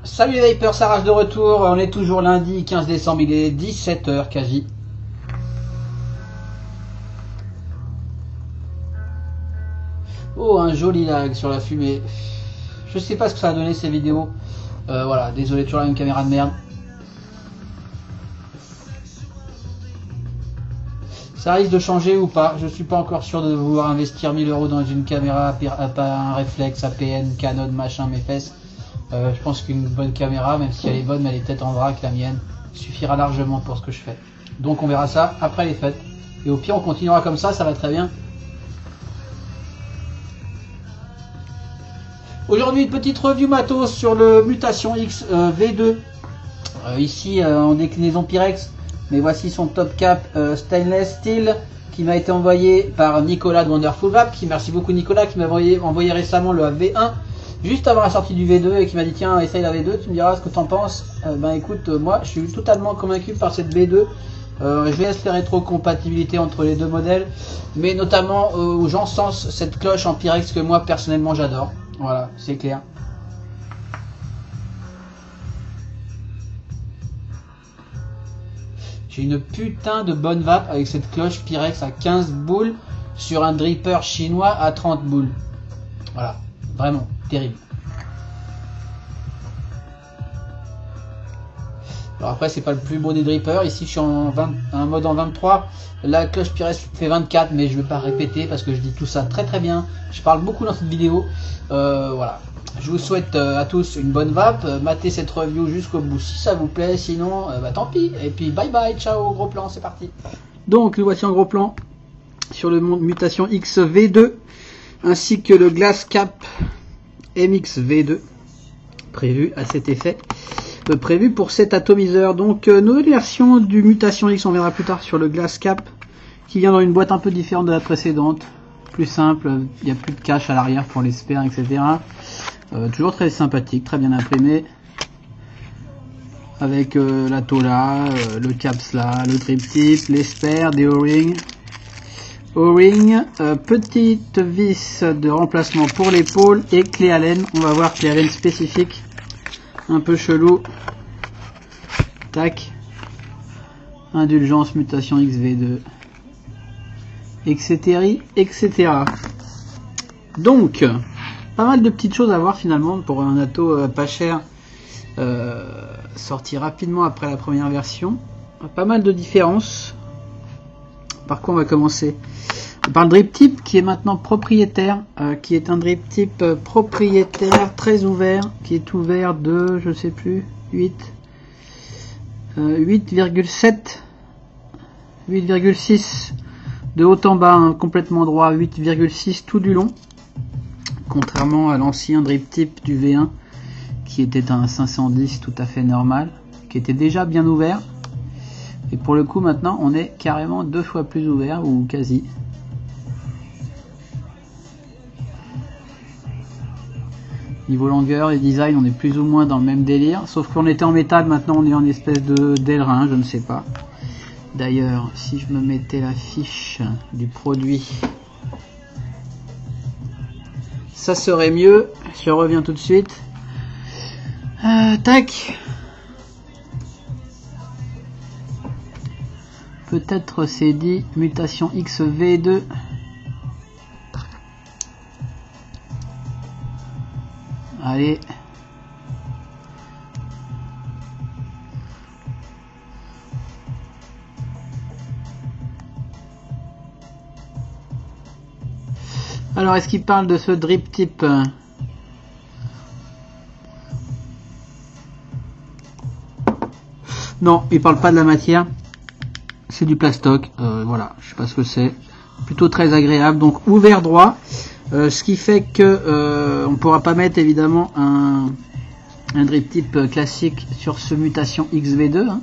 Salut les Vapers, ça rage de retour, on est toujours lundi 15 décembre, il est 17 h quasi. Oh, un joli lag sur la fumée. Je sais pas ce que ça a donné ces vidéos. Voilà, désolé, toujours la même caméra de merde. Ça risque de changer ou pas, je suis pas encore sûr de vouloir investir 1000 € dans une caméra, un réflexe, APN, Canon, machin, mes fesses. Je pense qu'une bonne caméra, même si elle est bonne, mais elle est peut-être en vrac, la mienne, suffira largement pour ce que je fais. Donc on verra ça après les fêtes. Et au pire, on continuera comme ça va très bien. Aujourd'hui, une petite review matos sur le Mutation X V2. Ici, en déclinaison Pyrex. Mais voici son top cap stainless steel qui m'a été envoyé par Nicolas de Wonderful Vape. Merci beaucoup Nicolas qui m'a envoyé récemment le V1. Juste avant la sortie du V2 et qui m'a dit tiens essaye la V2, tu me diras ce que t'en penses. Ben écoute, moi je suis totalement convaincu par cette V2. Je laisse les rétrocompatibilités entre les deux modèles, mais notamment où j'encense cette cloche en Pyrex que moi personnellement j'adore. Voilà, c'est clair. J'ai une putain de bonne vape avec cette cloche Pyrex à 15 boules sur un dripper chinois à 30 boules. Voilà, vraiment terrible. Alors après c'est pas le plus beau des drippers, ici je suis en un mode en 23, la cloche Pyrex fait 24 mais je vais pas répéter parce que je dis tout ça très bien, je parle beaucoup dans cette vidéo. Voilà, je vous souhaite à tous une bonne vape, matez cette review jusqu'au bout si ça vous plaît, sinon bah tant pis, et puis bye bye, ciao, gros plan, c'est parti. Donc nous voici en gros plan sur le Mutation X V2 ainsi que le Glass Cap MX V2 prévu à cet effet, prévu pour cet atomiseur. Donc nouvelle version du Mutation X, on verra plus tard sur le Glass Cap qui vient dans une boîte un peu différente de la précédente, plus simple, il n'y a plus de cache à l'arrière pour les spares, etc. Toujours très sympathique, très bien imprimé avec la Tola, le caps là, le trip tip, les spares, des O-rings. Petite vis de remplacement pour l'épaule et clé Allen. On va voir clé Allen spécifique, un peu chelou. Tac. Indulgence Mutation XV2, etc. Donc, pas mal de petites choses à voir finalement pour un ato pas cher, sorti rapidement après la première version. Pas mal de différences. Par quoi on va commencer? Par le drip tip qui est maintenant propriétaire, qui est un drip tip propriétaire très ouvert, qui est ouvert de, je sais plus, 8,7, 8,6 de haut en bas, hein, complètement droit, 8,6 tout du long, contrairement à l'ancien drip tip du V1 qui était un 510 tout à fait normal, qui était déjà bien ouvert. Et pour le coup maintenant on est carrément 2 fois plus ouvert, ou quasi. Niveau longueur et design on est plus ou moins dans le même délire, sauf qu'on était en métal, maintenant on est en espèce de d'ailerin, je ne sais pas. D'ailleurs si je me mettais la fiche du produit, ça serait mieux. Je reviens tout de suite. Tac. Peut-être c'est dit Mutation X V2. Allez. Alors, est-ce qu'il parle de ce drip tip? Non, il parle pas de la matière. C'est du plastoc. Voilà, je sais pas ce que c'est. Plutôt très agréable. Donc, ouvert droit. Ce qui fait que on pourra pas mettre évidemment un drip tip classique sur ce mutation XV2, hein.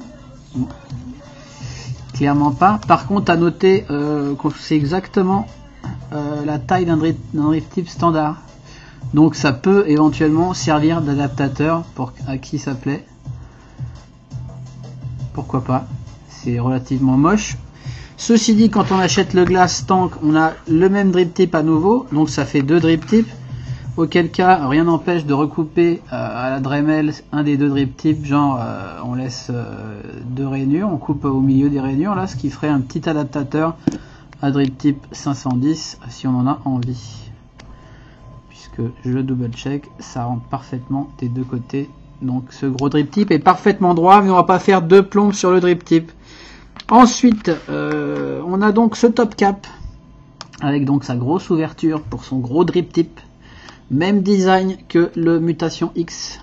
Clairement pas. Par contre, à noter que c'est exactement la taille d'un drip tip standard. Donc ça peut éventuellement servir d'adaptateur pour à qui ça plaît. Pourquoi pas. C'est relativement moche. Ceci dit, quand on achète le Glass Tank, on a le même drip tip à nouveau. Donc ça fait 2 drip tips. Auquel cas, rien n'empêche de recouper à la Dremel un des 2 drip tips. Genre, on laisse 2 rainures. On coupe au milieu des rainures. Là, ce qui ferait un petit adaptateur à drip tip 510 si on en a envie. Que je le double check, ça rentre parfaitement des 2 côtés. Donc ce gros drip tip est parfaitement droit, mais on va pas faire 2 plombes sur le drip tip. Ensuite, on a donc ce top cap avec donc sa grosse ouverture pour son gros drip tip. Même design que le Mutation X.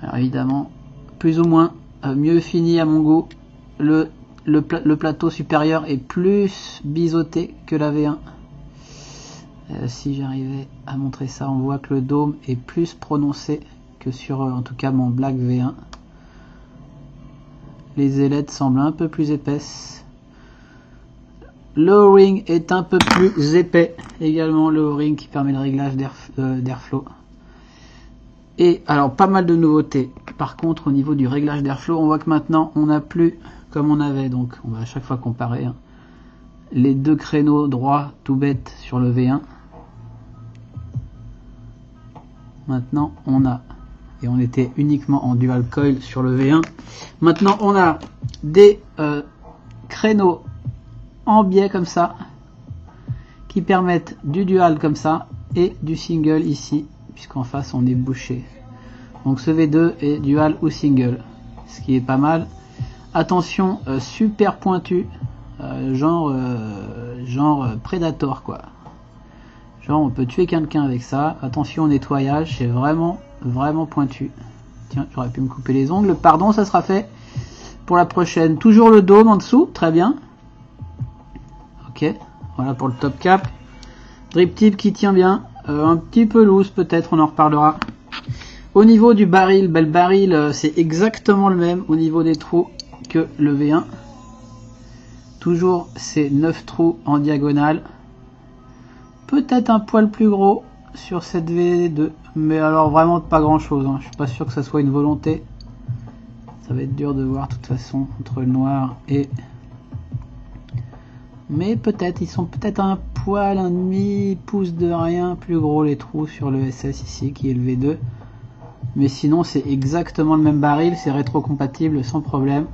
Alors évidemment, plus ou moins mieux fini à mon goût. Le plateau supérieur est plus biseauté que la V1. Si j'arrivais à montrer ça, on voit que le dôme est plus prononcé que sur en tout cas mon Black V1. Les ailettes semblent un peu plus épaisses. Le O-ring est un peu plus épais également, le O-ring qui permet le réglage d'airflow. Et alors pas mal de nouveautés. Par contre au niveau du réglage d'airflow, on voit que maintenant on n'a plus comme on avait, donc on va à chaque fois comparer, hein, les 2 créneaux droits tout bêtes sur le V1. Maintenant on a, et on était uniquement en dual coil sur le V1, maintenant on a des créneaux en biais comme ça qui permettent du dual comme ça et du single ici, puisqu'en face on est bouché. Donc ce V2 est dual ou single, ce qui est pas mal. Attention, super pointu, genre Predator quoi. Genre on peut tuer quelqu'un avec ça. Attention au nettoyage, c'est vraiment pointu. Tiens, j'aurais pu me couper les ongles. Pardon, ça sera fait pour la prochaine. Toujours le dôme en dessous, très bien. Ok, voilà pour le top cap. Drip tip qui tient bien. Un petit peu loose peut-être, on en reparlera. Au niveau du baril, le baril c'est exactement le même au niveau des trous que le V1. Toujours ces 9 trous en diagonale. Peut-être un poil plus gros sur cette V2, mais alors vraiment pas grand chose, hein. Je suis pas sûr que ça soit une volonté. Ça va être dur de voir de toute façon entre le noir et... Mais peut-être, ils sont peut-être un poil, un demi-pouce de rien plus gros les trous sur le SS ici qui est le V2. Mais sinon c'est exactement le même baril, c'est rétrocompatible sans problème.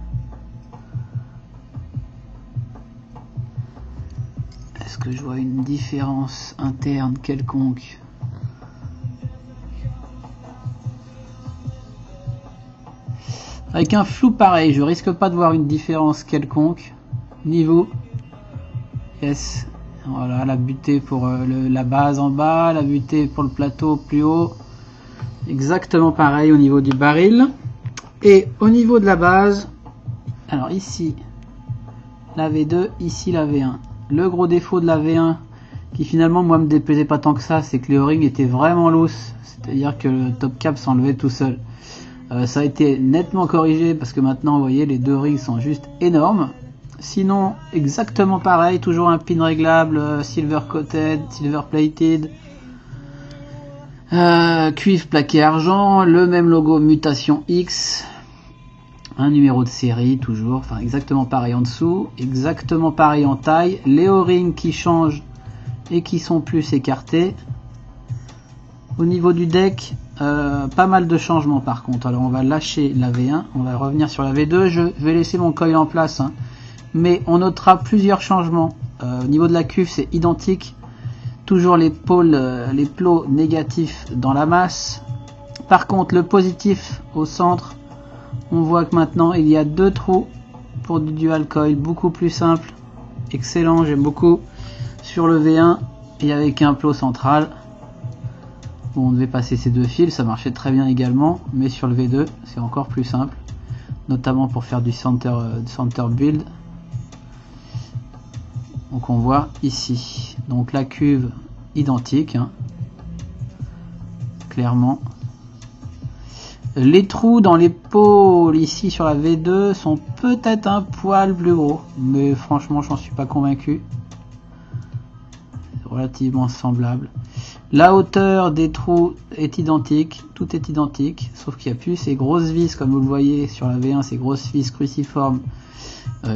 Est-ce que je vois une différence interne quelconque? Avec un flou pareil, je risque pas de voir une différence quelconque. Niveau, yes, voilà la butée pour la base en bas, la butée pour le plateau plus haut. Exactement pareil au niveau du baril. Et au niveau de la base, alors ici la V2, ici la V1. Le gros défaut de la V1, qui finalement moi me déplaisait pas tant que ça, c'est que les O-rings étaient vraiment loose, c'est-à-dire que le top cap s'enlevait tout seul. Ça a été nettement corrigé parce que maintenant vous voyez les 2 rings sont juste énormes. Sinon exactement pareil, toujours un pin réglable, silver coated, silver plated, cuivre plaqué argent, le même logo Mutation X. Un numéro de série toujours, enfin exactement pareil en dessous, exactement pareil en taille, les O-rings qui changent et qui sont plus écartés. Au niveau du deck, pas mal de changements par contre. Alors on va lâcher la V1, on va revenir sur la V2, je vais laisser mon coil en place, hein. Mais on notera plusieurs changements. Au niveau de la cuve c'est identique, toujours les pôles, les plots négatifs dans la masse. Par contre le positif au centre, on voit que maintenant il y a 2 trous pour du dual coil, beaucoup plus simple, excellent, j'aime beaucoup. Sur le V1 et avec un plot central, où on devait passer ces 2 fils, ça marchait très bien également, mais sur le V2 c'est encore plus simple, notamment pour faire du center build. Donc on voit ici, donc la cuve identiques, hein. Clairement. Les trous dans les pôles ici sur la V2 sont peut-être un poil plus gros, mais franchement j'en suis pas convaincu. Relativement semblable. La hauteur des trous est identique, tout est identique, sauf qu'il n'y a plus ces grosses vis comme vous le voyez sur la V1, ces grosses vis cruciformes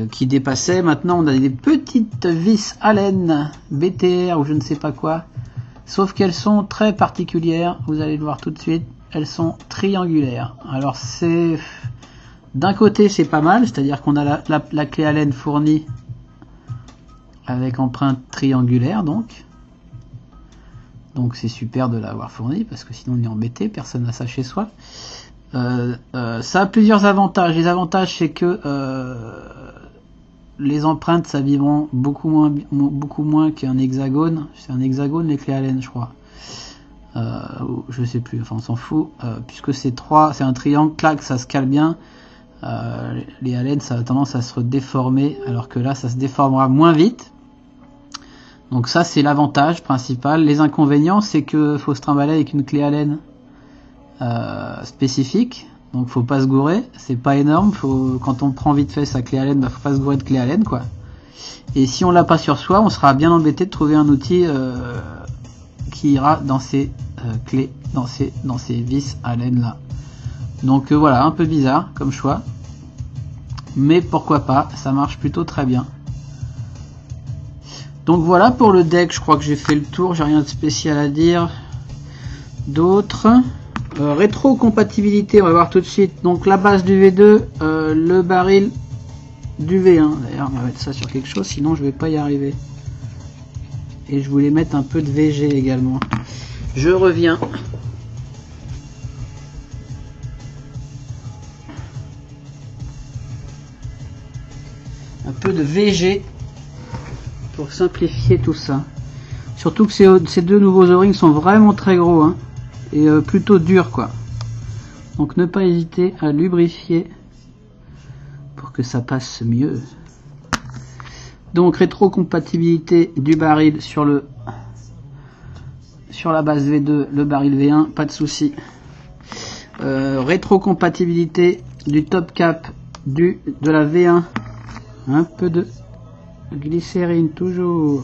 qui dépassaient. Maintenant on a des petites vis Allen BTR ou je ne sais pas quoi, sauf qu'elles sont très particulières, vous allez le voir tout de suite. Elles sont triangulaires. Alors c'est d'un côté c'est pas mal, c'est-à-dire qu'on a la clé Allen fournie avec empreinte triangulaire, donc c'est super de l'avoir fournie parce que sinon on est embêté, personne n'a ça chez soi. Ça a plusieurs avantages. Les avantages c'est que les empreintes ça vibrera beaucoup moins qu'un hexagone. C'est un hexagone les clés Allen je crois. Je sais plus, enfin on s'en fout, puisque c'est un triangle, clac, ça se cale bien. Les Allen ça a tendance à se déformer, alors que là ça se déformera moins vite. Donc ça c'est l'avantage principal. Les inconvénients c'est que faut se trimballer avec une clé Allen spécifique, donc faut pas se gourer, c'est pas énorme, quand on prend vite fait sa clé Allen, faut pas se gourer de clé Allen quoi. Et si on l'a pas sur soi, on sera bien embêté de trouver un outil qui ira dans ces clés, dans ces vis Allen là. Donc voilà, un peu bizarre comme choix, mais pourquoi pas, ça marche plutôt très bien. Donc voilà pour le deck, je crois que j'ai fait le tour, j'ai rien de spécial à dire d'autre. Rétrocompatibilité, on va voir tout de suite. Donc la base du V2, le baril du V1. D'ailleurs on va mettre ça sur quelque chose, sinon je vais pas y arriver. Et je voulais mettre un peu de VG également. Je reviens. Un peu de VG pour simplifier tout ça. Surtout que ces deux nouveaux O-rings sont vraiment très gros, hein, et plutôt durs quoi. Donc ne pas hésiter à lubrifier pour que ça passe mieux. Donc rétrocompatibilité du baril sur la base V2, le baril V1, pas de souci. Rétrocompatibilité du top cap de la V1, un peu de glycérine, toujours.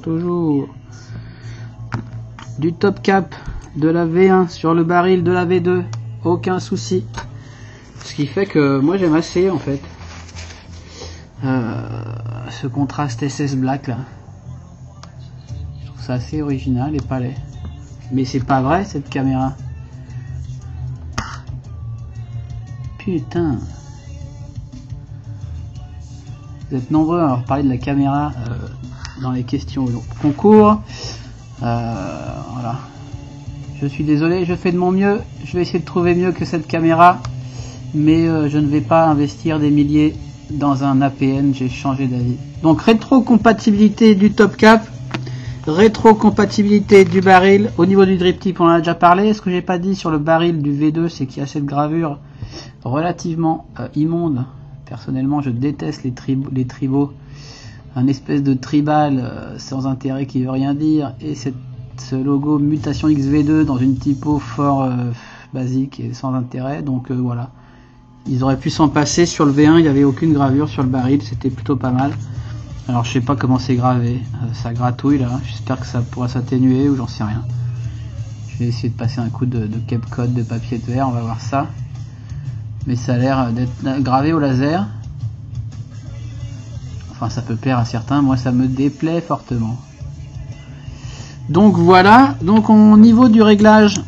Du top cap de la V1 sur le baril de la V2, aucun souci. Ce qui fait que moi j'aime assez en fait. Ce contraste SS Black là, je trouve ça assez original et pas laid. Mais c'est pas vrai cette caméra. Putain. Vous êtes nombreux à avoir parlé de la caméra dans les questions au concours. Voilà. Je suis désolé, je fais de mon mieux. Je vais essayer de trouver mieux que cette caméra. Mais je ne vais pas investir des milliers dans un APN, j'ai changé d'avis. Donc rétrocompatibilité du top cap, rétrocompatibilité du baril. Au niveau du drip tip on en a déjà parlé. Ce que j'ai pas dit sur le baril du V2 c'est qu'il y a cette gravure relativement immonde. Personnellement je déteste les tribaux, un espèce de tribal sans intérêt qui veut rien dire, et ce logo mutation XV2 dans une typo fort basique et sans intérêt. Donc voilà. Ils auraient pu s'en passer. Sur le V1 il n'y avait aucune gravure sur le baril, c'était plutôt pas mal. Alors je sais pas comment c'est gravé, ça gratouille là, j'espère que ça pourra s'atténuer ou j'en sais rien. Je vais essayer de passer un coup de Capcode de papier de verre, on va voir ça. Mais ça a l'air d'être gravé au laser. Enfin ça peut plaire à certains, moi ça me déplaît fortement. Donc voilà, donc au niveau du réglage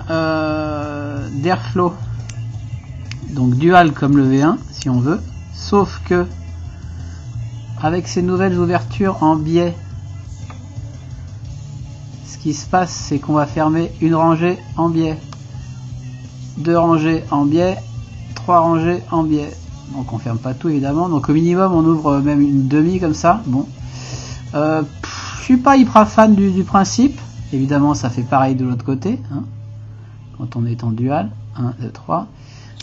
d'airflow, donc dual comme le V1 si on veut, sauf que avec ces nouvelles ouvertures en biais, ce qui se passe c'est qu'on va fermer une rangée en biais, deux rangées en biais, trois rangées en biais. Donc on ferme pas tout évidemment, donc au minimum on ouvre même une demi comme ça. Bon, je suis pas hyper fan du principe. Évidemment ça fait pareil de l'autre côté, hein, quand on est en dual. 1, 2, 3.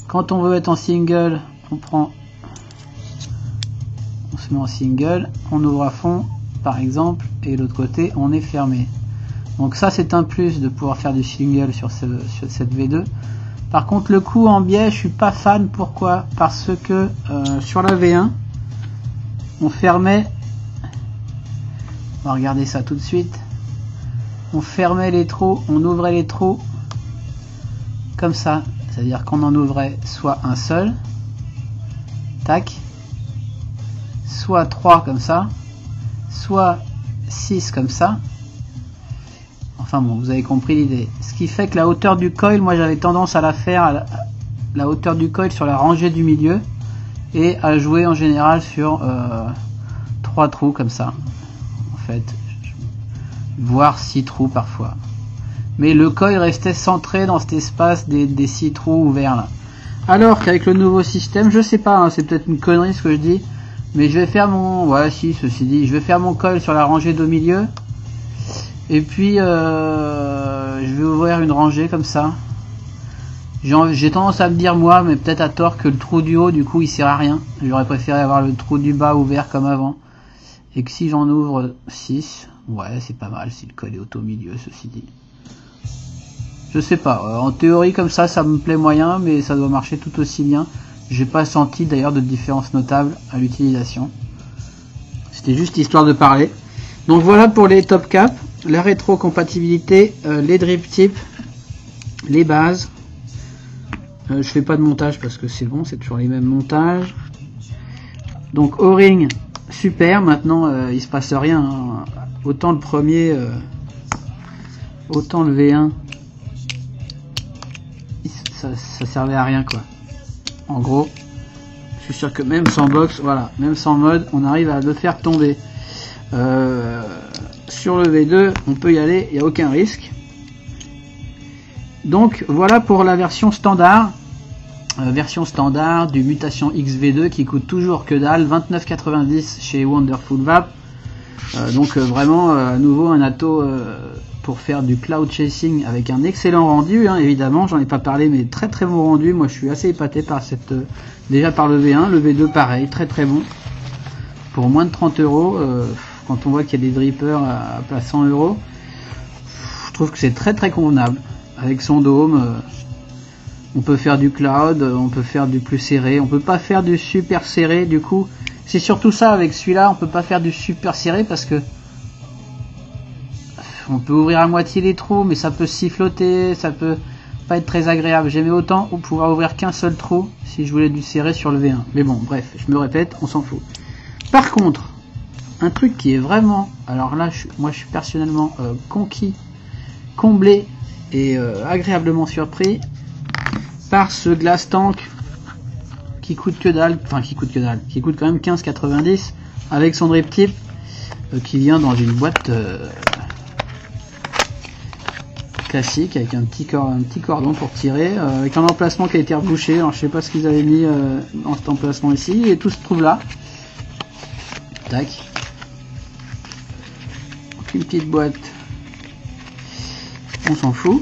Quand on veut être en single, on se met en single, on ouvre à fond par exemple, et l'autre côté on est fermé. Donc ça c'est un plus de pouvoir faire du single sur cette V2. Par contre le coup en biais je suis pas fan. Pourquoi? Parce que sur la V1 on fermait, on va regarder ça tout de suite, on fermait les trous, on ouvrait les trous comme ça, c'est à dire qu'on en ouvrait soit un seul, tac, soit 3 comme ça, soit 6 comme ça. Enfin bon, vous avez compris l'idée. Ce qui fait que la hauteur du coil, moi j'avais tendance à la faire à la hauteur du coil sur la rangée du milieu et à jouer en général sur 3 trous comme ça. En fait, voire 6 trous parfois. Mais le coil restait centré dans cet espace des 6 trous ouverts là. Alors qu'avec le nouveau système, je sais pas, hein, c'est peut-être une connerie ce que je dis, mais je vais faire mon... Ouais, si, ceci dit, je vais faire mon coil sur la rangée de milieu. Et puis, je vais ouvrir une rangée comme ça. J'ai tendance à me dire, moi, mais peut-être à tort, que le trou du haut, du coup, il sert à rien. J'aurais préféré avoir le trou du bas ouvert comme avant. Et que si j'en ouvre 6, ouais, c'est pas mal si le coil est au milieu, ceci dit. Je sais pas, en théorie comme ça me plaît moyen, mais ça doit marcher tout aussi bien. J'ai pas senti d'ailleurs de différence notable à l'utilisation. C'était juste histoire de parler. Donc voilà pour les top caps, la rétrocompatibilité, les drip tips, les bases. Je fais pas de montage parce que c'est bon, c'est toujours les mêmes montages. Donc O-ring, super, maintenant il se passe rien. Hein. Autant le premier, autant le V1, ça servait à rien quoi. En gros, je suis sûr que même sans box, voilà, même sans mode, on arrive à le faire tomber. Sur le V2, on peut y aller, il n'y a aucun risque. Donc voilà pour la version standard. Version standard du Mutation X V2 qui coûte toujours que dalle, 29,90 chez Wonderful Vap. Donc vraiment à nouveau un ato pour faire du cloud chasing avec un excellent rendu, hein, évidemment, j'en ai pas parlé mais très très bon rendu. Moi je suis assez épaté par cette déjà par le V1, le V2 pareil, très très bon. Pour moins de 30 euros, quand on voit qu'il y a des drippers à 100 euros, je trouve que c'est très très convenable. Avec son dôme, on peut faire du cloud, on peut faire du plus serré, on peut pas faire du super serré. Du coup, c'est surtout ça avec celui-là, on peut pas faire du super serré parce que on peut ouvrir à moitié les trous, mais ça peut siffloter, ça peut pas être très agréable. J'aimais autant pouvoir ouvrir qu'un seul trou si je voulais du serré sur le V1. Mais bon, bref, je me répète, on s'en fout. Par contre, un truc qui est vraiment, alors là, moi je suis personnellement conquis, comblé et agréablement surpris par ce glass tank qui coûte que dalle, enfin qui coûte quand même 15,90 avec son drip tip qui vient dans une boîte classique avec un petit cordon pour tirer, avec un emplacement qui a été rebouché. Alors je sais pas ce qu'ils avaient mis dans cet emplacement ici, et tout se trouve là. Tac. Donc une petite boîte, on s'en fout,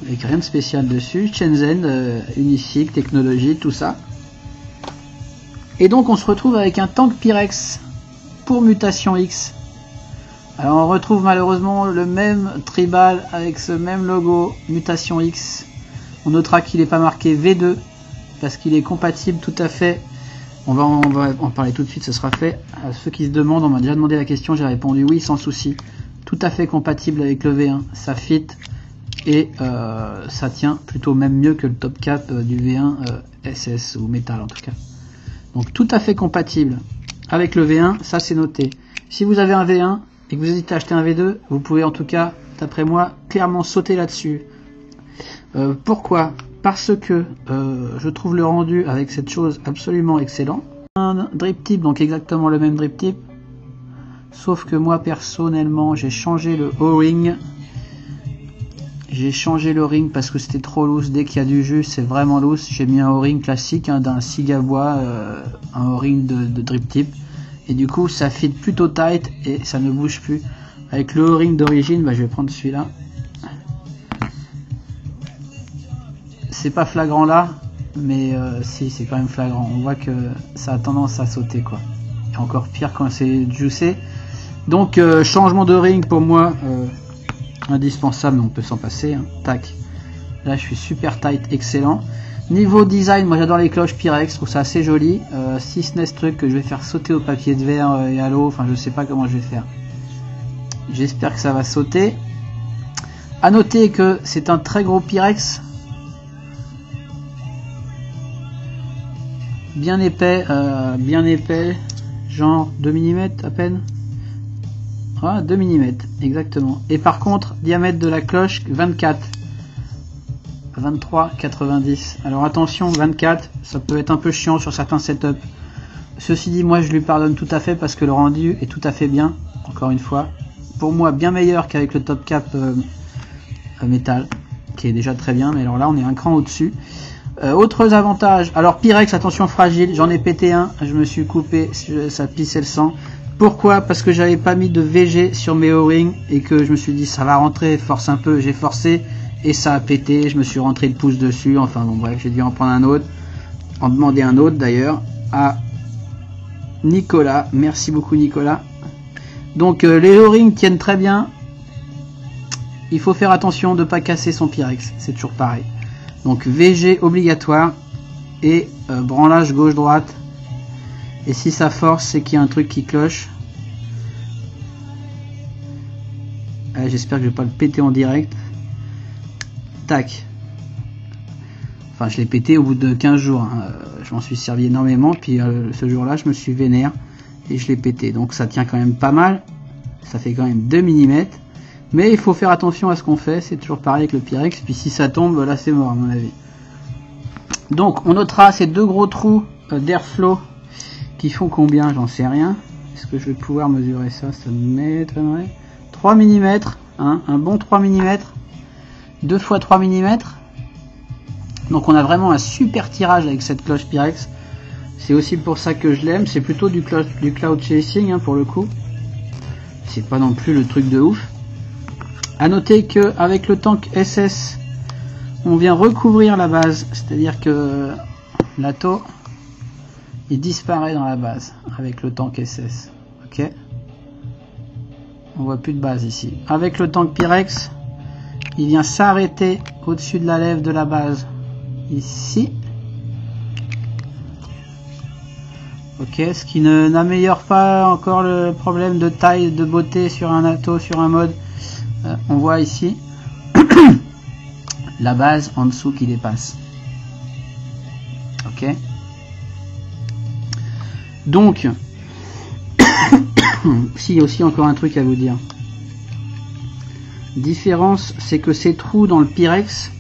avec rien de spécial dessus. Shenzhen, Unifique, technologie, tout ça. Et donc on se retrouve avec un tank Pyrex pour Mutation X. Alors on retrouve malheureusement le même tribal avec ce même logo Mutation X. On notera qu'il n'est pas marqué V2 parce qu'il est compatible tout à fait. On va en parler tout de suite, ce sera fait. À ceux qui se demandent, on m'a déjà demandé la question, j'ai répondu oui sans souci. Tout à fait compatible avec le V1, ça fit et ça tient plutôt même mieux que le top cap du V1 SS ou métal en tout cas. Donc tout à fait compatible avec le V1, ça c'est noté. Si vous avez un V1 et que vous hésitez à acheter un V2, vous pouvez en tout cas, d'après moi, clairement sauter là-dessus. Pourquoi ? Parce que je trouve le rendu avec cette chose absolument excellent. Un drip tip, donc exactement le même drip tip, sauf que moi personnellement j'ai changé le O-ring. J'ai changé le ring parce que c'était trop loose. Dès qu'il y a du jus, c'est vraiment loose. J'ai mis un O-ring classique, hein, d'un Sigabois, un O-ring de drip tip. Et du coup, ça fit plutôt tight et ça ne bouge plus. Avec le O-ring d'origine, bah, je vais prendre celui-là. C'est pas flagrant là, mais si, c'est quand même flagrant. On voit que ça a tendance à sauter, quoi. Et encore pire quand c'est juicé. Donc, changement de ring pour moi. indispensable, mais on peut s'en passer, hein. Tac. Là, je suis super tight, excellent. Niveau design, moi j'adore les cloches Pyrex, je trouve ça assez joli. Si ce n'est ce truc que je vais faire sauter au papier de verre et à l'eau, enfin je sais pas comment je vais faire. J'espère que ça va sauter. A noter que c'est un très gros Pyrex. Bien épais, genre 2 mm à peine. Ah, 2 mm, exactement. Et par contre, diamètre de la cloche 24. 23,90. Alors attention, 24, ça peut être un peu chiant sur certains setups. Ceci dit, moi je lui pardonne tout à fait parce que le rendu est tout à fait bien. Encore une fois, pour moi bien meilleur qu'avec le top cap métal, qui est déjà très bien. Mais alors là, on est un cran au-dessus. Autres avantages. Alors Pyrex, attention fragile. J'en ai pété un. Je me suis coupé. Ça pissait le sang. Pourquoi? Parce que j'avais pas mis de VG sur mes O-rings et que je me suis dit ça va rentrer. Force un peu. J'ai forcé. Et ça a pété, je me suis rentré le pouce dessus, enfin bon bref, j'ai dû en prendre un autre, en demander un autre d'ailleurs, à Nicolas, merci beaucoup Nicolas. Donc les O-rings tiennent très bien, il faut faire attention de ne pas casser son Pyrex, c'est toujours pareil. Donc VG obligatoire, et branlage gauche-droite, et si ça force, c'est qu'il y a un truc qui cloche. J'espère que je vais pas le péter en direct. Tac. Enfin, je l'ai pété au bout de 15 jours. Hein. Je m'en suis servi énormément. Puis ce jour-là, je me suis vénère et je l'ai pété. Donc ça tient quand même pas mal. Ça fait quand même 2 mm. Mais il faut faire attention à ce qu'on fait. C'est toujours pareil avec le Pyrex. Puis si ça tombe, là c'est mort à mon avis. Donc on notera ces deux gros trous d'airflow qui font combien? J'en sais rien. Est-ce que je vais pouvoir mesurer ça? Ça m'étonnerait. 3 mm. Hein, un bon 3 mm. 2 x 3 mm. Donc on a vraiment un super tirage avec cette cloche Pyrex. C'est aussi pour ça que je l'aime. C'est plutôt du cloud chasing hein, pour le coup. C'est pas non plus le truc de ouf. A noter que avec le tank SS, on vient recouvrir la base. C'est-à-dire que l'atto il disparaît dans la base avec le tank SS. Ok. On voit plus de base ici. Avec le tank Pyrex, il vient s'arrêter au-dessus de la lèvre de la base. Ici. Ok, ce qui n'améliore pas encore le problème de taille, de beauté sur un atto, sur un mode. On voit ici la base en dessous qui dépasse. Ok. Donc, si aussi encore un truc à vous dire. Différence, c'est que ces trous dans le Pyrex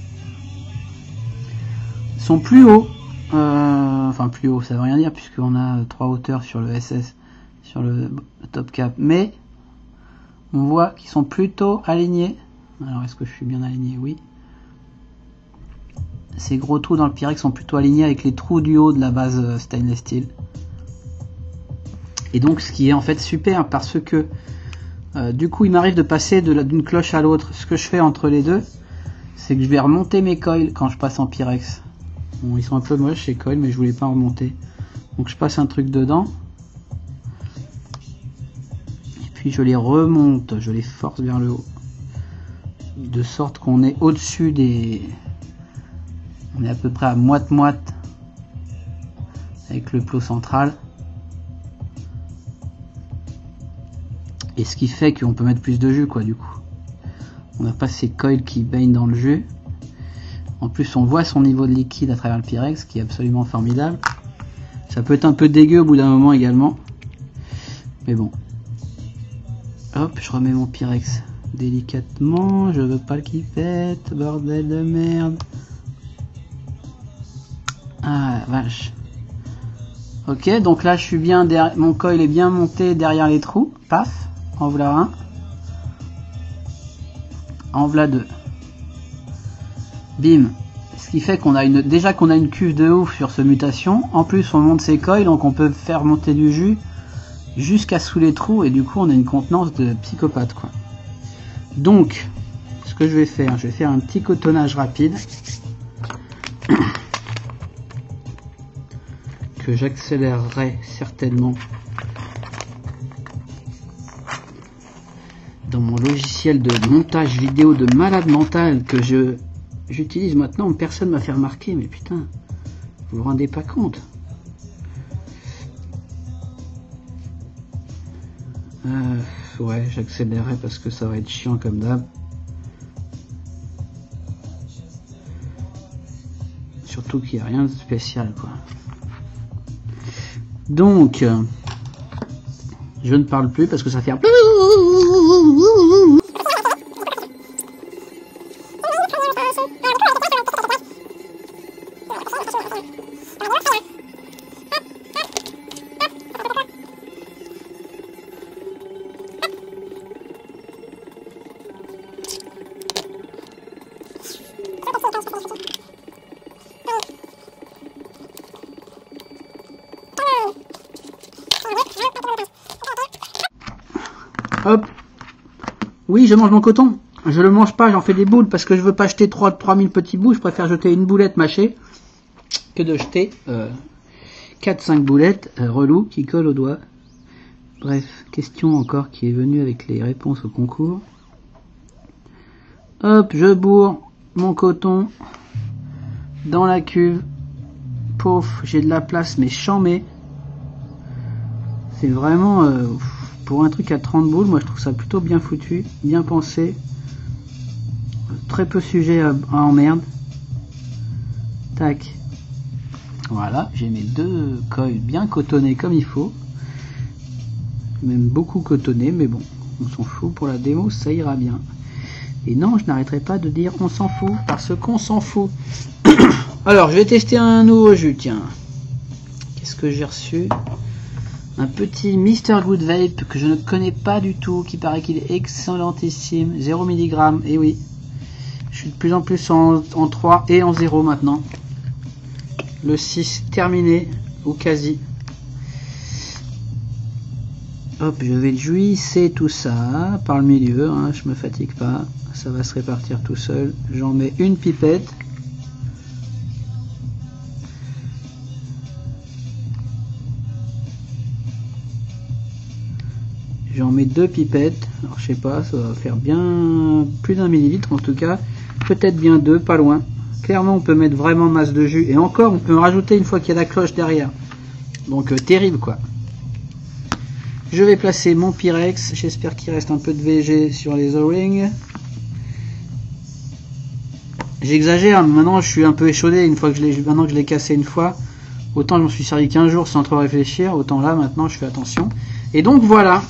sont plus hauts. Enfin plus haut, ça veut rien dire puisqu'on a 3 hauteurs sur le SS, sur le top cap. Mais on voit qu'ils sont plutôt alignés. Alors est-ce que je suis bien aligné? Oui. Ces gros trous dans le Pyrex sont plutôt alignés avec les trous du haut de la base stainless steel. Et donc ce qui est en fait super parce que du coup il m'arrive de passer d'une cloche à l'autre. Ce que je fais entre les deux, c'est que je vais remonter mes coils quand je passe en Pyrex. Bon, ils sont un peu moches ces coils mais je voulais pas en remonter. Donc je passe un truc dedans. Et puis je les remonte, je les force vers le haut. De sorte qu'on est au-dessus des... On est à peu près à moite-moite avec le plot central. Et ce qui fait qu'on peut mettre plus de jus quoi du coup. On n'a pas ces coils qui baignent dans le jus. En plus on voit son niveau de liquide à travers le Pyrex qui est absolument formidable. Ça peut être un peu dégueu au bout d'un moment également. Mais bon. Hop, je remets mon Pyrex délicatement. Je veux pas qu'il pète, bordel de merde. Ah vache. Ok, donc là je suis bien derrière, mon coil est bien monté derrière les trous. Paf, en voilà un. En voilà deux. Bim. Ce qui fait qu'on a déjà qu'on a une cuve de ouf sur ce mutation. En plus on monte ses coils, donc on peut faire monter du jus jusqu'à sous les trous et du coup on a une contenance de psychopathe quoi. Donc ce que je vais faire un petit cotonnage rapide que j'accélérerai certainement dans mon logiciel de montage vidéo de malade mental que j'utilise maintenant, personne m'a fait remarquer, mais putain, vous vous rendez pas compte. Ouais, j'accélérerai parce que ça va être chiant comme d'hab. Surtout qu'il n'y a rien de spécial, quoi. Donc, je ne parle plus parce que ça fait un... Hop. Oui, je mange mon coton. Je le mange pas, j'en fais des boules parce que je veux pas jeter 3000 petits bouts. Je préfère jeter une boulette mâchée que de jeter 4-5 boulettes relou qui collent au doigt. Bref, question encore qui est venue avec les réponses au concours. Hop, je bourre mon coton dans la cuve. Pouf, j'ai de la place mais chamé. C'est vraiment... pour un truc à 30 boules, moi je trouve ça plutôt bien foutu, bien pensé. Très peu sujet à emmerde. Tac. Voilà, j'ai mes 2 coils bien cotonnés comme il faut. Même beaucoup cotonnés, mais bon, on s'en fout pour la démo, ça ira bien. Et non, je n'arrêterai pas de dire on s'en fout, parce qu'on s'en fout. Alors, je vais tester un nouveau jus, tiens. Qu'est-ce que j'ai reçu ? Un petit Mr Good Vape que je ne connais pas du tout, qui paraît qu'il est excellentissime, 0 mg, et oui, je suis de plus en plus en 3 et en 0 maintenant. Le 6 terminé, ou quasi. Hop, je vais juisser tout ça par le milieu, hein, je me fatigue pas, ça va se répartir tout seul. J'en mets une pipette. J'en mets 2 pipettes, alors je sais pas, ça va faire bien plus d'1 millilitre en tout cas, peut-être bien 2, pas loin. Clairement on peut mettre vraiment masse de jus, et encore on peut en rajouter une fois qu'il y a la cloche derrière. Donc terrible quoi. Je vais placer mon Pyrex, j'espère qu'il reste un peu de VG sur les O-rings. J'exagère, mais maintenant je suis un peu échaudé, une fois que maintenant que je l'ai cassé une fois, autant je m'en suis servi 15 jours sans trop réfléchir, autant là maintenant je fais attention. Et donc voilà.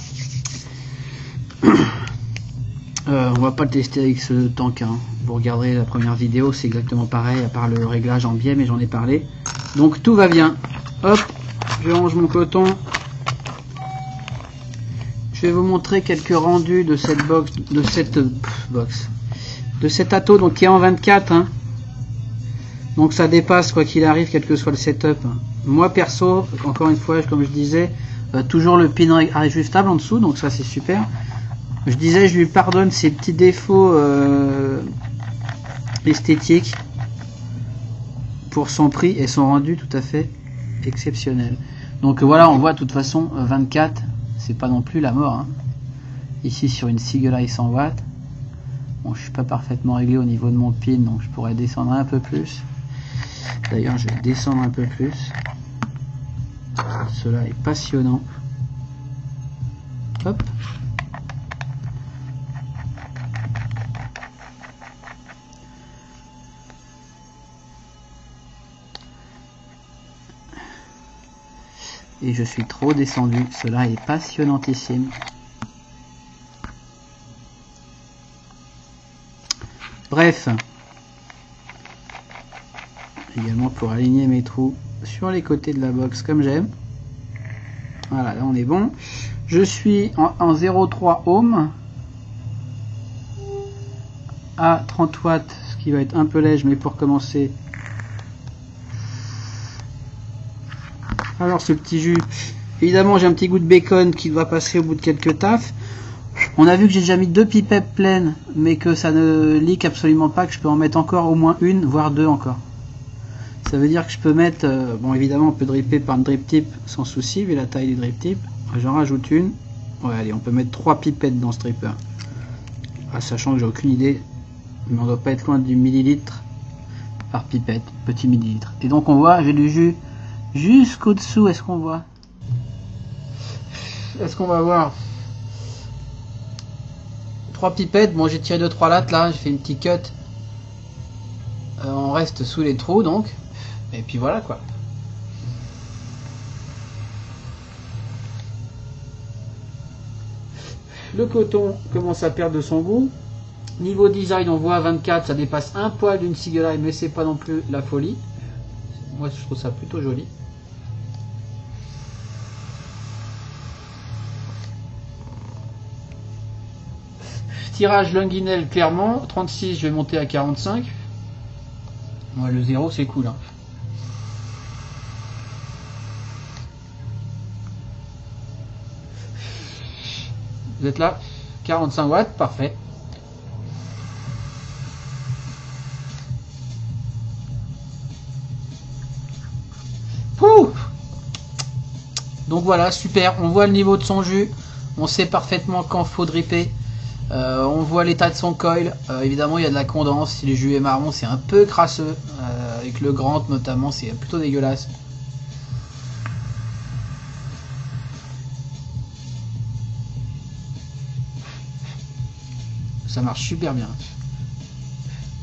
On va pas le tester avec ce tank, hein. Vous regarderez la première vidéo, c'est exactement pareil, à part le réglage en biais, mais j'en ai parlé. Donc tout va bien. Hop, je range mon coton. Je vais vous montrer quelques rendus de cette box, de cet atto, donc qui est en 24, hein. Donc ça dépasse quoi qu'il arrive, quel que soit le setup. Moi perso, encore une fois, comme je disais, toujours le pin ajustable en dessous, donc ça c'est super. Je disais, je lui pardonne ses petits défauts esthétiques pour son prix et son rendu tout à fait exceptionnel. Donc voilà, on voit de toute façon 24, c'est pas non plus la mort, hein. Ici sur une Seagull 100 watts. Bon, je suis pas parfaitement réglé au niveau de mon pin, donc je pourrais descendre un peu plus. D'ailleurs, je vais descendre un peu plus. Cela est passionnant. Hop. Et je suis trop descendu. Cela est passionnantissime. Bref. Également pour aligner mes trous sur les côtés de la box comme j'aime. Voilà, là on est bon. Je suis en 0,3 ohm à 30 watts, ce qui va être un peu léger, mais pour commencer. Alors ce petit jus, évidemment j'ai un petit goût de bacon qui doit passer au bout de quelques tafs. On a vu que j'ai déjà mis 2 pipettes pleines, mais que ça ne leak absolument pas, que je peux en mettre encore au moins une, voire 2 encore. Ça veut dire que je peux mettre, bon évidemment on peut dripper par le drip tip sans souci, vu la taille du drip tip. J'en rajoute une. Ouais, allez, on peut mettre 3 pipettes dans ce dripper. sachant que j'ai aucune idée, mais on doit pas être loin du millilitre par pipette, petit millilitre. Et donc on voit, j'ai du jus jusqu'au dessous. Est-ce qu'on voit? Est-ce qu'on va voir? 3 pipettes. Bon, j'ai tiré 2-3 lattes là, j'ai fait une petite cut. On reste sous les trous donc. Et puis voilà quoi. Le coton commence à perdre de son goût. Niveau design, on voit 24, ça dépasse un poil d'une cigolaille, mais c'est pas non plus la folie. Moi, je trouve ça plutôt joli. Tirage Lunginel clairement, 36, je vais monter à 45. Ouais, le 0, c'est cool. Hein. Vous êtes là? 45 watts, parfait. Pouh! Donc voilà, super. On voit le niveau de son jus. On sait parfaitement quand faut dripper. On voit l'état de son coil. Évidemment, il y a de la condense. Si le jus est marron, c'est un peu crasseux. Avec le Grant notamment, c'est plutôt dégueulasse. Ça marche super bien.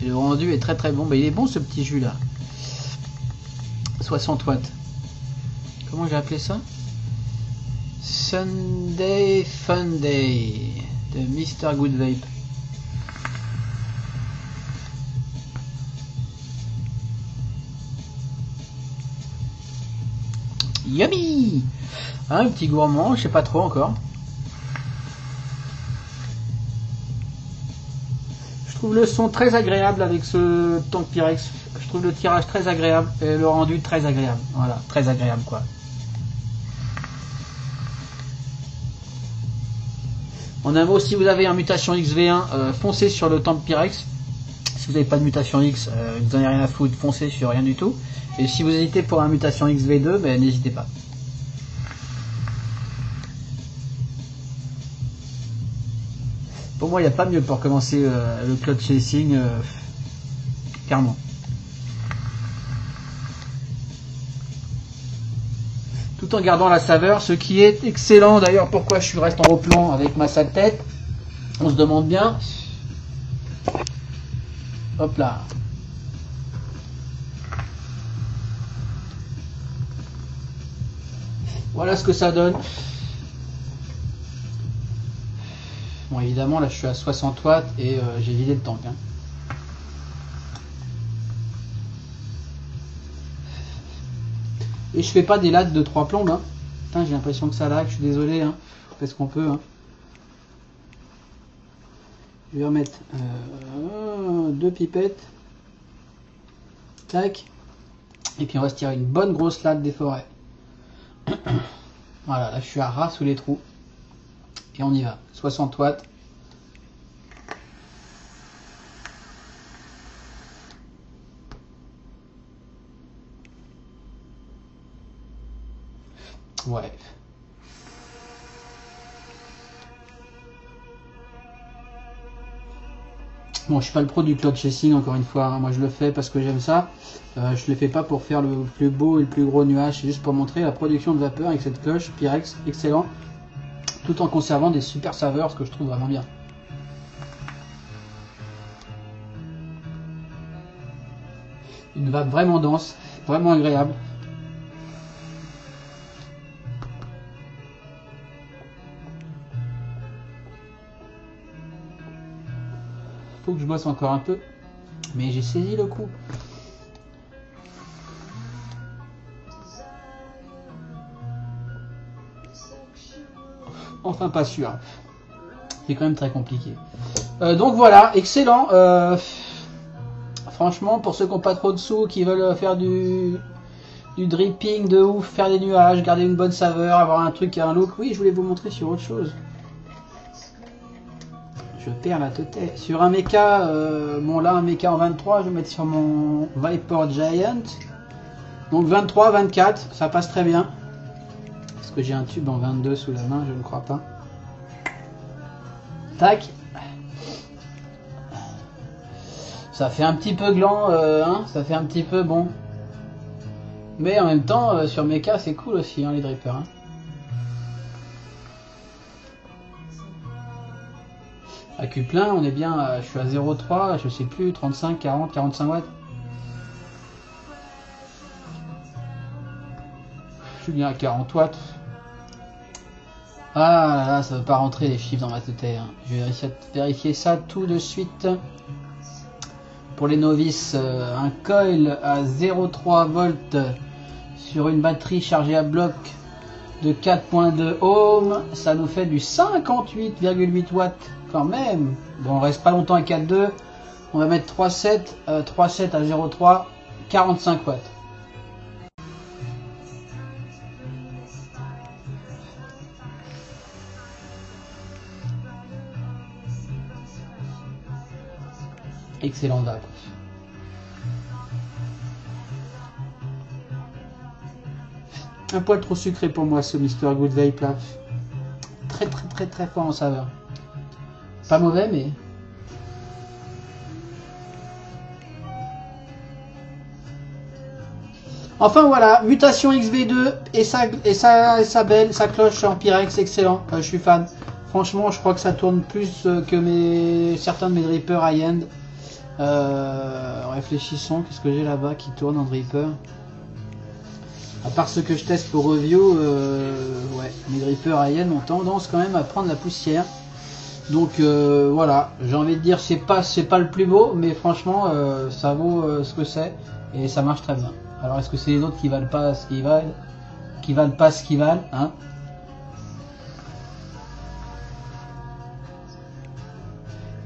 Et le rendu est très très bon. Bah, il est bon ce petit jus là. 60 watts. Comment j'ai appelé ça? Sunday Fun Day de Mr. Good Vape. Yummy! Un petit gourmand, je sais pas trop encore. Je trouve le son très agréable avec ce Tank Pyrex. Je trouve le tirage très agréable et le rendu très agréable. Voilà, très agréable quoi. En un mot, si vous avez un mutation XV1, foncez sur le Tank Pyrex. Si vous n'avez pas de mutation X, vous n'en avez rien à foutre, foncez sur rien du tout. Et si vous hésitez pour un mutation XV2, ben, n'hésitez pas. Pour moi, il n'y a pas mieux pour commencer le cloud chasing, clairement. Tout en gardant la saveur, ce qui est excellent. D'ailleurs, pourquoi je reste en haut plan avec ma sale tête? On se demande bien. Hop là. Voilà ce que ça donne. Bon, évidemment, là, je suis à 60 watts et j'ai vidé le tank. Hein. Et je fais pas des lattes de 3 plombes. Hein. Putain, j'ai l'impression que ça lag, je suis désolé. Hein. On fait ce qu'on peut. Hein. Je vais remettre 2 pipettes. Tac. Et puis on va se tirer une bonne grosse latte des forêts. Voilà, là je suis à ras sous les trous. Et on y va. 60 watts. Ouais. Bon, je suis pas le pro du cloud chasing, encore une fois. Hein. Moi, je le fais parce que j'aime ça. Je le fais pas pour faire le plus beau et le plus gros nuage. C'est juste pour montrer la production de vapeur avec cette cloche Pyrex, excellent. Tout en conservant des super saveurs, ce que je trouve vraiment bien. Une vape vraiment dense, vraiment agréable. Faut que je bosse encore un peu, mais j'ai saisi le coup. Enfin pas sûr. C'est quand même très compliqué. Donc voilà, excellent. Franchement, pour ceux qui n'ont pas trop de sous, qui veulent faire du dripping de ouf, faire des nuages, garder une bonne saveur, avoir un truc, un look. Oui, je voulais vous montrer sur autre chose. Je perds la tête. Sur un mecha, bon là un mecha en 23, je vais mettre sur mon Viper Giant. Donc 23, 24, ça passe très bien. Est-ce que j'ai un tube en 22 sous la main? Je ne crois pas. Tac. Ça fait un petit peu gland, hein, ça fait un petit peu bon. Mais en même temps, sur Mecha, c'est cool aussi, hein, les drippers. Hein. Accu plein, on est bien, je suis à 0,3, je sais plus, 35, 40, 45 watts. Je suis bien à 40 watts. Ah là là, ça veut pas rentrer les chiffres dans ma tête. Hein. Je vais vérifier ça tout de suite. Pour les novices, un coil à 0,3 volts sur une batterie chargée à bloc de 4.2 ohms, ça nous fait du 58,8 watts quand même. Bon, on reste pas longtemps à 4.2. On va mettre 3.7, 3.7 à 0.3, 45 watts. Excellent vape. Un poil trop sucré pour moi ce Mr Good Vape là. Très fort en saveur. Pas mauvais mais... Enfin voilà, Mutation XV2 et sa belle, sa cloche en Pyrex, excellent. Je suis fan. Franchement, je crois que ça tourne plus que certains de mes drippers high-end. Réfléchissons, qu'est-ce que j'ai là-bas qui tourne en dripper? À part ce que je teste pour review, ouais, mes drippers high-end ont tendance quand même à prendre la poussière. Donc voilà, j'ai envie de dire c'est pas le plus beau, mais franchement ça vaut ce que c'est et ça marche très bien. Alors est-ce que c'est les autres qui valent pas ce qu'ils valent, hein?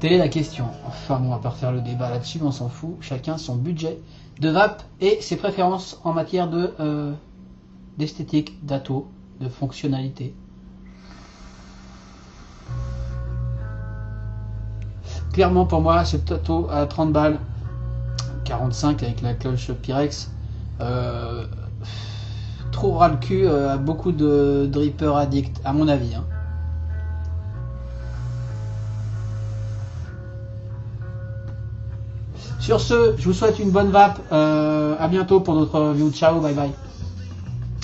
Telle est la question. Enfin, on va pas refaire le débat là-dessus, on s'en fout. Chacun son budget de vape et ses préférences en matière de d'esthétique, d'atto, de fonctionnalité. Clairement pour moi, ce atto à 30 balles, 45 avec la cloche Pyrex, trop ras le cul à beaucoup de drippers addicts, à mon avis. Hein. Sur ce, je vous souhaite une bonne vape. À bientôt pour notre review. Ciao, bye bye.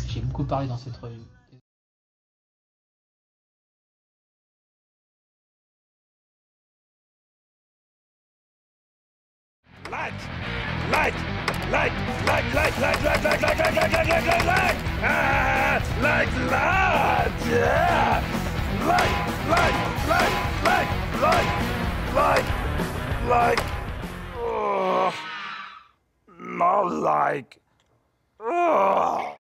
J'ai beaucoup parlé dans cette review. Light! Light! Light! Light! Light! Light! Light! Light! Light! Light! Light! Light! Light! Light! Light! Ah! Light! Light! Yeah! Light! Light! Light! Light! Light! Light! Light! Oh! Not like. Oh!